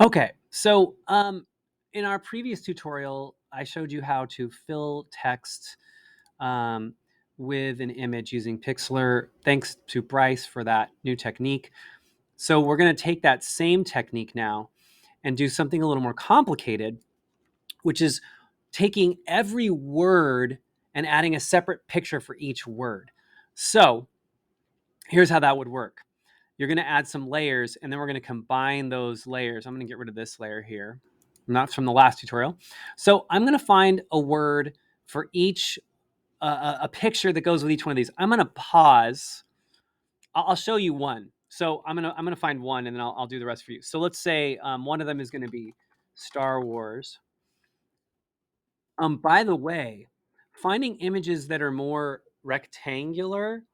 Okay, so in our previous tutorial, I showed you how to fill text um, with an image using Pixlr. Thanks to Bryce for that new technique. So we're going to take that same technique now and do something a little more complicated, which is taking every word and adding a separate picture for each word. So here's how that would work. You're going to add some layers, and then we're going to combine those layers. I'm going to get rid of this layer here. Not from the last tutorial. So I'm going to find a word for each, a picture that goes with each one of these. I'm going to pause. I'll show you one. So I'm gonna find one, and then I'll do the rest for you. So let's say one of them is going to be Star Wars. By the way, finding images that are more rectangular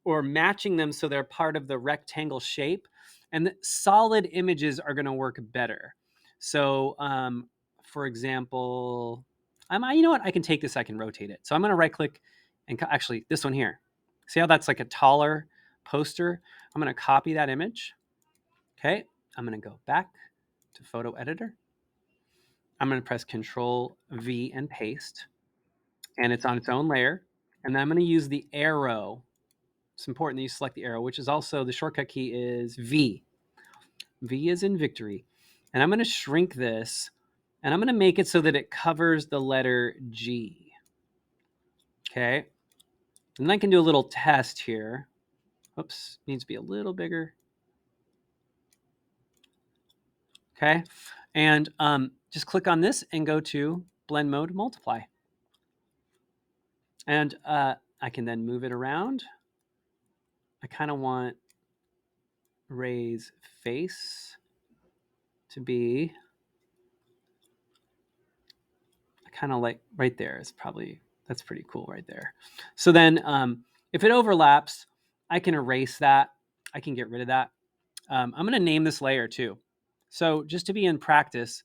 or matching them so they're part of the rectangle shape, and solid images are going to work better. So, for example, you know what? I can take this. I can rotate it. So I'm going to right click and actually this one here. See how that's like a taller poster? I'm going to copy that image. Okay. I'm going to go back to photo editor. I'm going to press Control V and paste, and it's on its own layer. And then I'm going to use the arrow. It's important that you select the arrow, which is also the shortcut key is V. V is in victory. And I'm going to shrink this, and I'm going to make it so that it covers the letter G. Okay. And I can do a little test here. Oops, needs to be a little bigger. Okay. And just click on this and go to blend mode multiply. And I can then move it around. I kind of want Ray's face to be kind of like right there is probably, that's pretty cool right there. So then if it overlaps, I can erase that. I can get rid of that. I'm going to name this layer too. So just to be in practice,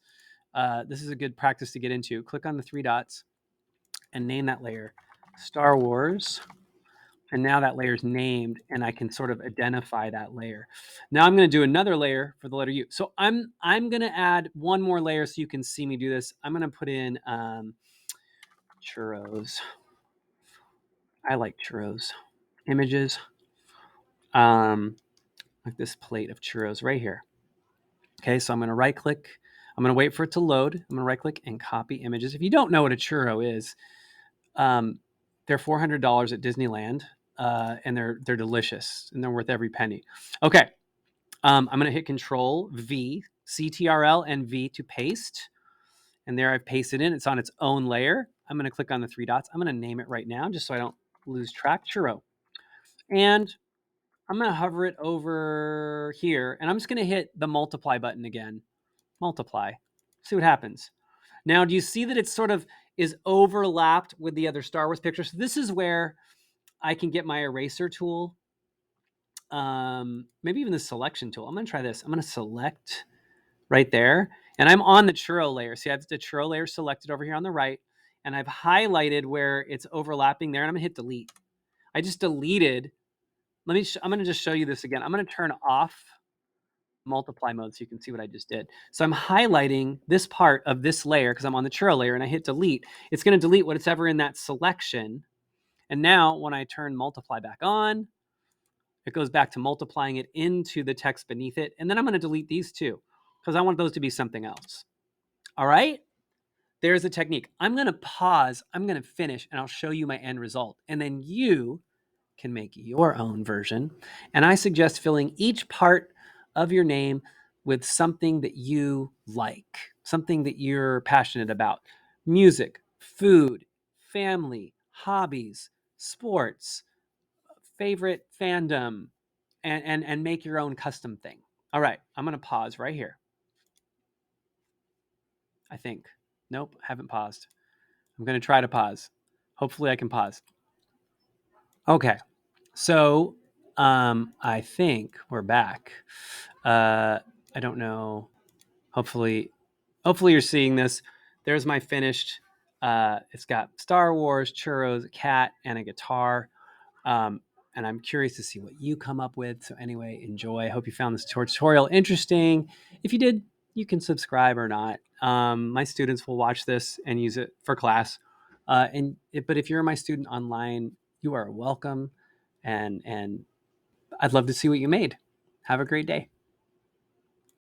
this is a good practice to get into. Click on the three dots and name that layer Star Wars. And now that layer is named, and I can sort of identify that layer. Now I'm going to do another layer for the letter U. So I'm going to add one more layer so you can see me do this. I'm going to put in churros. I like churros. Images. Like this plate of churros right here. Okay, so I'm going to right click. I'm going to wait for it to load. I'm going to right click and copy images. If you don't know what a churro is, they're $400 at Disneyland, and they're delicious and they're worth every penny. Okay, I'm going to hit Control V, CTRL and V to paste, and there I've pasted in. It's on its own layer. I'm going to click on the three dots. I'm going to name it right now, just so I don't lose track. Churro, and I'm going to hover it over here, and I'm just going to hit the multiply button again. Multiply. See what happens. Now, do you see that it sort of is overlapped with the other Star Wars picture? So this is where I can get my eraser tool, maybe even the selection tool. I'm going to try this. I'm going to select right there, and I'm on the churro layer. See, I have the churro layer selected over here on the right, and I've highlighted where it's overlapping there, and I'm going to hit delete. I just deleted. I'm going to just show you this again. I'm going to turn off multiply mode so you can see what I just did. So I'm highlighting this part of this layer because I'm on the churro layer, and I hit delete. It's going to delete what's ever in that selection. And now when I turn multiply back on, it goes back to multiplying it into the text beneath it. And then I'm going to delete these two because I want those to be something else. All right. There's a technique. I'm going to pause. I'm going to finish, and I'll show you my end result. And then you can make your own version. And I suggest filling each part of your name with something that you like, something that you're passionate about: music, food, family, hobbies, sports, favorite fandom, and make your own custom thing. All right, I'm going to pause right here. I think. Nope, haven't paused. I'm going to try to pause. Hopefully I can pause. Okay. So, I think we're back. I don't know. Hopefully, you're seeing this. There's my finished. It's got Star Wars, churros, a cat, and a guitar. And I'm curious to see what you come up with. So anyway, enjoy. I hope you found this tutorial interesting. If you did, you can subscribe or not. My students will watch this and use it for class. But if you're my student online, you are welcome. And I'd love to see what you made. Have a great day.